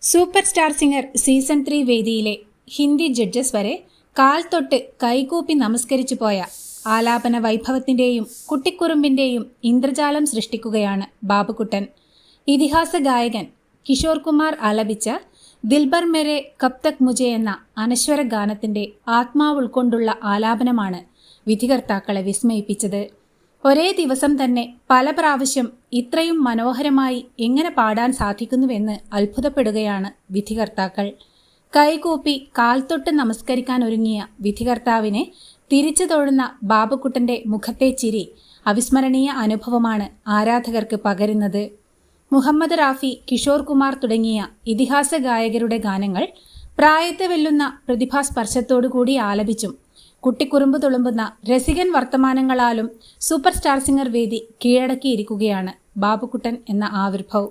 Super star singer season 3 വേദിയിലെ Hindi judges വരെ കാൽ തൊട്ട് കൈകൂപ്പി നമസ്കരിച്ചു പോയ ആലാപന വൈഭവത്തിൻ്റെയും കുട്ടിക്കുറുമ്പിൻ്റെയും ഇന്ദ്രജാലം സൃഷ്ടിക്കുകയാണ് ബാബുക്കുട്ടൻ. ഇതിഹാസ ഗായകൻ കിഷോർ കുമാർ ആലപിച്ച ദിൽബർ മേരെ കബ് തക് മുജെ എന്ന അനശ്വര ഗാനത്തിൻ്റെ ആത്മാവ് ഉൾക്കൊണ്ടുള്ള ആലാപനമാണ് വിധികർത്താക്കളെ വിസ്മയിപ്പിച്ചത്. ഒരേ ദിവസം തന്നെ പല പ്രാവശ്യം ഇത്രയും മനോഹരമായി എങ്ങനെ പാടാൻ സാധിക്കുന്നുവെന്ന് അത്ഭുതപ്പെടുകയാണ് വിധികർത്താക്കൾ. കൈകൂപ്പി കാൽത്തൊട്ട് നമസ്കരിക്കാൻ ഒരുങ്ങിയ വിധികർത്താവിനെ തിരിച്ചു തൊഴുന്ന ബാബുക്കുട്ടന്റെ മുഖത്തെ ചിരി അവിസ്മരണീയ അനുഭവമാണ് ആരാധകർക്ക് പകരുന്നത്. മുഹമ്മദ് റാഫി, കിഷോർ കുമാർ തുടങ്ങിയ ഇതിഹാസ ഗായകരുടെ ഗാനങ്ങൾ പ്രായത്തെ വെല്ലുന്ന പ്രതിഭാസ്പർശത്തോടുകൂടി ആലപിച്ചും കുട്ടിക്കുറുമ്പ് തുളുമ്പുന്ന രസികൻ വർത്തമാനങ്ങളാലും സൂപ്പർ സ്റ്റാർ സിംഗർ വേദി കീഴടക്കിയിരിക്കുകയാണ് ബാബുക്കുട്ടൻ എന്ന ആവിർഭവ്.